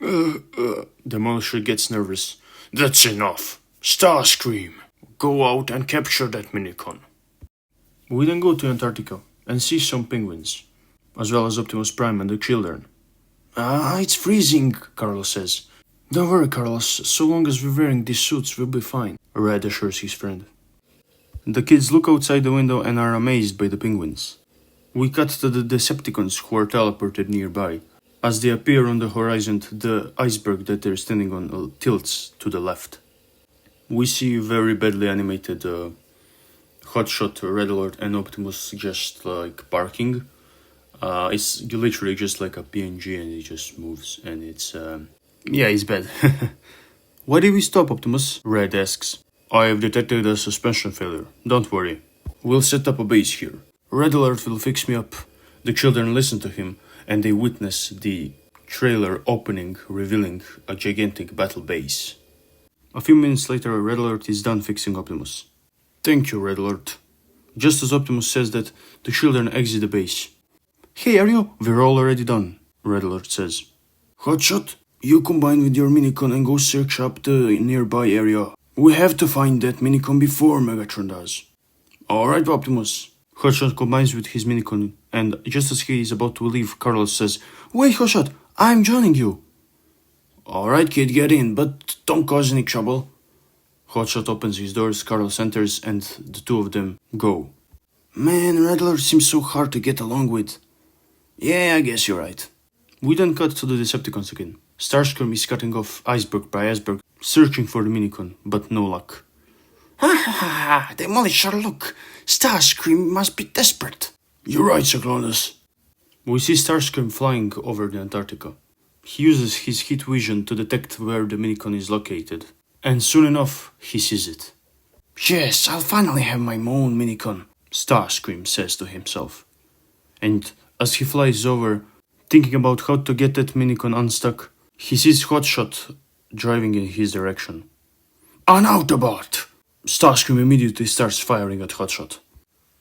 Demolisher gets nervous. That's enough. Starscream, go out and capture that minicon. We then go to Antarctica and see some penguins, as well as Optimus Prime and the children. It's freezing, Carlos says. Don't worry, Carlos. So long as we're wearing these suits, we'll be fine, Red assures his friend. The kids look outside the window and are amazed by the penguins. We cut to the Decepticons who are teleported nearby. As they appear on the horizon, the iceberg that they're standing on tilts to the left. We see very badly animated Hotshot, Red Alert, and Optimus just like barking. It's literally just like a PNG and it just moves and it's it's bad. Why did we stop, Optimus? Red asks. I have detected a suspension failure. Don't worry. We'll set up a base here. Red Alert will fix me up. The children listen to him and they witness the trailer opening, revealing a gigantic battle base. A few minutes later, Red Alert is done fixing Optimus. Thank you, Red Alert. Just as Optimus says that, the children exit the base. Hey, are you? We're already done, Red Alert says. Hotshot, you combine with your minicon and go search up the nearby area. We have to find that minicon before Megatron does. Alright, Optimus. Hotshot combines with his minicon, and just as he is about to leave, Carlos says, Wait, Hotshot, I'm joining you. Alright, kid, get in, but don't cause any trouble. Hotshot opens his doors, Carlos enters, and the two of them go. Man, Red Alert seems so hard to get along with. Yeah, I guess you're right. We then cut to the Decepticons again. Starscream is cutting off iceberg by iceberg, searching for the minicon, but no luck. Ha ha ha! Demolisher, look! Starscream must be desperate. You're right, Cyclonus. We see Starscream flying over the Antarctica. He uses his heat vision to detect where the minicon is located, and soon enough, he sees it. Yes, I'll finally have my own minicon, Starscream says to himself. And as he flies over, thinking about how to get that minicon unstuck, he sees Hotshot driving in his direction. An Autobot! Starscream immediately starts firing at Hotshot.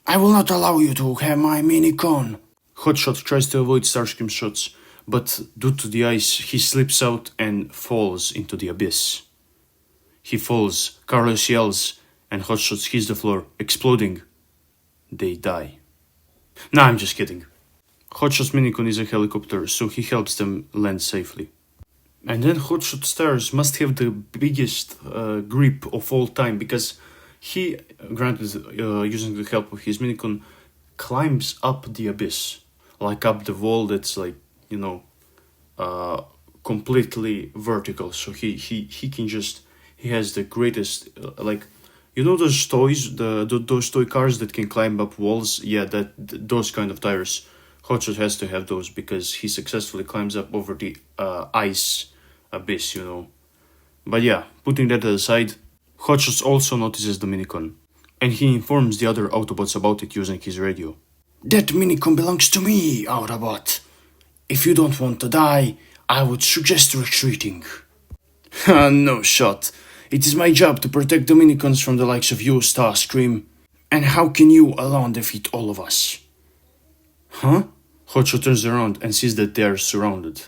I will not allow you to have my minicon. Hotshot tries to avoid Starscream's shots, but due to the ice, he slips out and falls into the abyss. He falls, Carlos yells, and Hotshot hits the floor, exploding. They die. Nah, I'm just kidding. Hotshot's minicon is a helicopter, so he helps them land safely. And then Hotshot Stars must have the biggest grip of all time, because he, granted using the help of his minicon, climbs up the abyss. Like up the wall that's like, completely vertical. So he can just, he has the greatest, those toys, those toy cars that can climb up walls? Yeah, those kind of tires. Hotshot has to have those because he successfully climbs up over the ice abyss, But yeah, putting that aside, Hotshot also notices the minicon, and he informs the other Autobots about it using his radio. That minicon belongs to me, Autobot. If you don't want to die, I would suggest retreating. No shot. It is my job to protect the minicons from the likes of you, Starscream. And how can you alone defeat all of us? Huh? Hotshot turns around and sees that they are surrounded.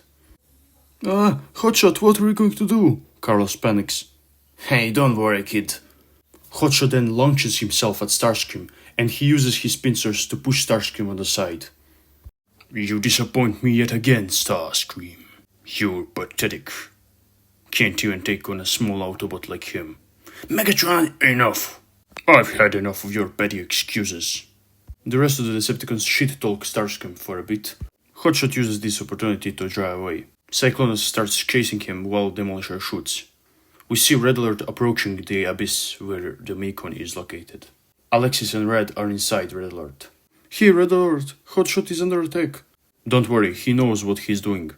Hotshot, what are we going to do? Carlos panics. Hey, don't worry, kid. Hotshot then launches himself at Starscream, and he uses his pincers to push Starscream on the side. You disappoint me yet again, Starscream. You're pathetic. Can't even take on a small Autobot like him. Megatron, enough. I've had enough of your petty excuses. The rest of the Decepticons shit-talk Starscream for a bit. Hotshot uses this opportunity to drive away. Cyclonus starts chasing him while Demolisher shoots. We see Red Alert approaching the abyss where the minicon is located. Alexis and Red are inside Red Alert. Hey, Red Alert, Hotshot is under attack. Don't worry, he knows what he's doing.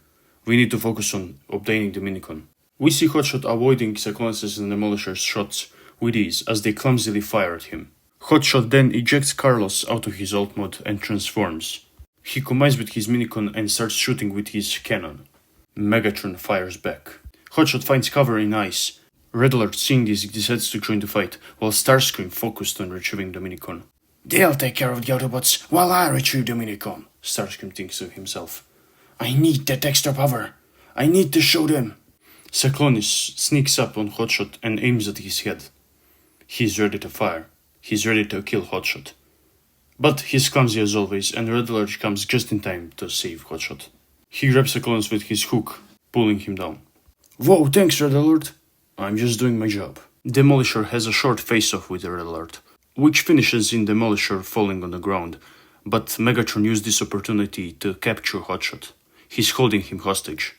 We need to focus on obtaining the minicon. We see Hotshot avoiding Cyclonus and Demolisher's shots with ease as they clumsily fire at him. Hotshot then ejects Carlos out of his alt mode and transforms. He combines with his minicon and starts shooting with his cannon. Megatron fires back. Hotshot finds cover in ice. Red Alert, seeing this, decides to join the fight, while Starscream focused on retrieving the minicon. They'll take care of the Autobots while I retrieve the minicon, Starscream thinks to himself. I need that extra power. I need to show them. Cyclonis sneaks up on Hotshot and aims at his head. He's ready to fire. He's ready to kill Hotshot. But he's clumsy as always, and Red Alert comes just in time to save Hotshot. He grabs Cyclonis with his hook, pulling him down. Whoa, thanks, Red Alert. I'm just doing my job. Demolisher has a short face-off with Red Alert, which finishes in Demolisher falling on the ground, but Megatron used this opportunity to capture Hotshot. He's holding him hostage.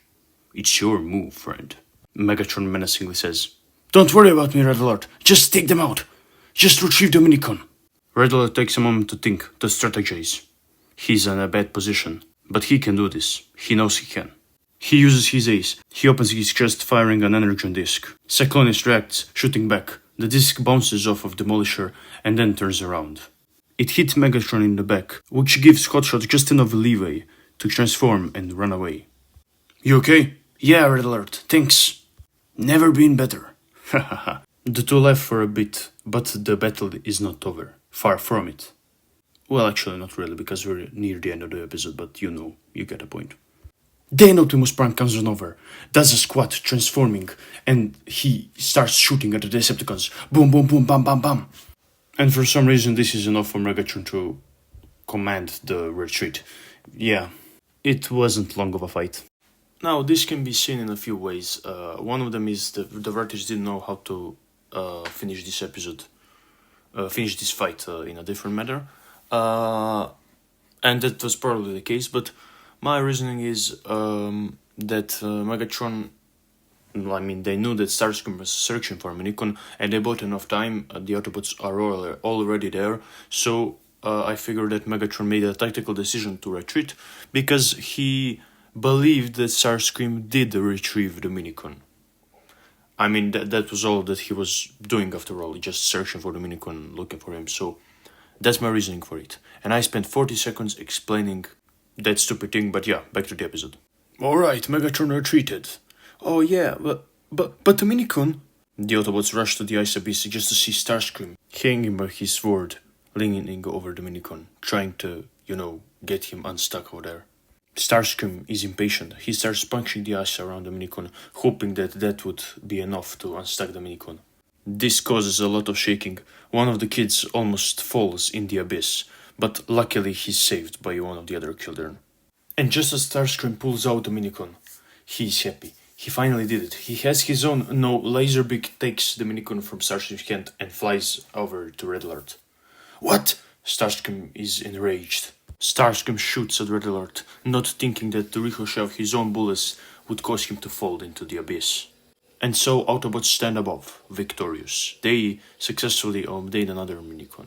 It's your move, friend. Megatron menacingly says. Don't worry about me, Red Alert. Just take them out. Just retrieve the minicon. Red Alert takes a moment to think, to strategize. He's in a bad position, but he can do this. He knows he can. He uses his ace. He opens his chest, firing an energon disc. Cyclonis reacts, shooting back. The disc bounces off of Demolisher and then turns around. It hits Megatron in the back, which gives Hotshot just enough leeway to transform and run away. You okay? Yeah, Red Alert. Thanks. Never been better. Hahaha. The two laugh for a bit, but the battle is not over. Far from it. Well, actually not really, because we're near the end of the episode, but you know, you get a point. Then Optimus Prime comes on over, does a squat, transforming, and he starts shooting at the Decepticons. Boom, boom, boom, bam, bam, bam. And for some reason this is enough for Megatron to command the retreat. Yeah, it wasn't long of a fight. Now, this can be seen in a few ways. One of them is the writers didn't know how to finish this fight in a different manner. And that was probably the case, but my reasoning is that Megatron, I mean, they knew that Starscream was searching for a minicon, and they bought enough time. The Autobots are already there, so I figured that Megatron made a tactical decision to retreat, because he believed that Starscream did retrieve the minicon. I mean, that was all that he was doing after all, just searching for the minicon, looking for him, so that's my reasoning for it. And I spent 40 seconds explaining that stupid thing, but yeah, back to the episode. Alright, Megatron retreated. Oh yeah, but the minicon? The Autobots rushed to the ice abyss just to see Starscream, hanging by his sword, leaning over the minicon, trying to, get him unstuck over there. Starscream is impatient. He starts punching the ice around the minicon, hoping that would be enough to unstuck the minicon. This causes a lot of shaking. One of the kids almost falls in the abyss, but luckily he's saved by one of the other children. And just as Starscream pulls out the minicon, he's happy. He finally did it. He has his own. No, Laserbeak takes the minicon from Starscream's hand and flies over to Red Alert. What? Starscream is enraged. Starscream shoots at Red Alert, not thinking that the ricochet of his own bullets would cause him to fall into the abyss. And so Autobots stand above, victorious. They successfully obtained another minicon.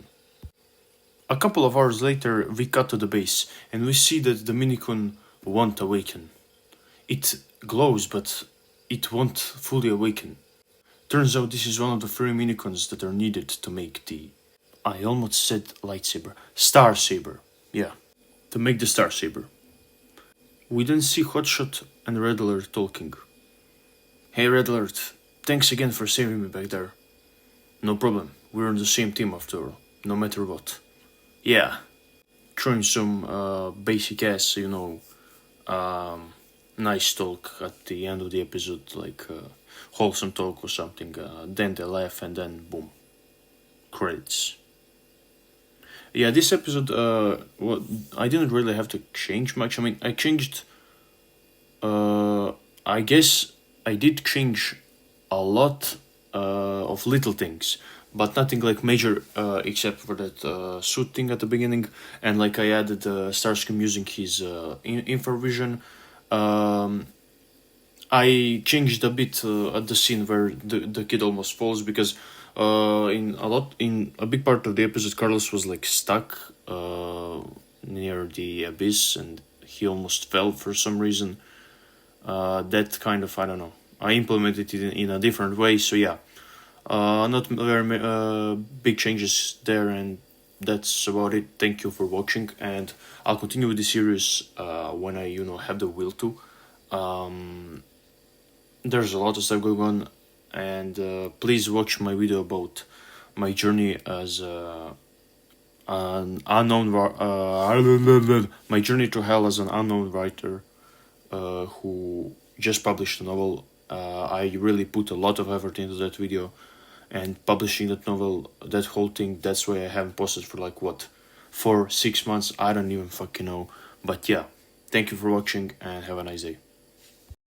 A couple of hours later, we cut to the base, and we see that the minicon won't awaken. It glows, but it won't fully awaken. Turns out this is one of the 3 minicons that are needed to make the... I almost said lightsaber. Star Saber. Yeah, to make the Star Saber. We then see Hotshot and Red Alert talking. Hey Red Alert, thanks again for saving me back there. No problem, we're on the same team after all, no matter what. Yeah, throwing some basic ass, nice talk at the end of the episode, like wholesome talk or something. Then they laugh and then boom, credits. Yeah, this episode, I didn't really have to change much. I mean, I changed, I guess I did change a lot of little things, but nothing like major, except for that suit thing at the beginning, and like I added Starscream using his infravision. I changed a bit at the scene where the kid almost falls, because in a big part of the episode, Carlos was like stuck near the abyss and he almost fell for some reason. That kind of, I don't know, I implemented it in a different way, so yeah, not very big changes there, and that's about it. Thank you for watching, and I'll continue with the series when I have the will to. There's a lot of stuff going on, and please watch my video about my journey as an unknown my journey to hell as an unknown writer who just published a novel. I really put a lot of effort into that video, and publishing that novel, that whole thing, that's why I haven't posted for like what, 4-6 months, I don't even fucking know. But yeah, thank you for watching and have a nice day.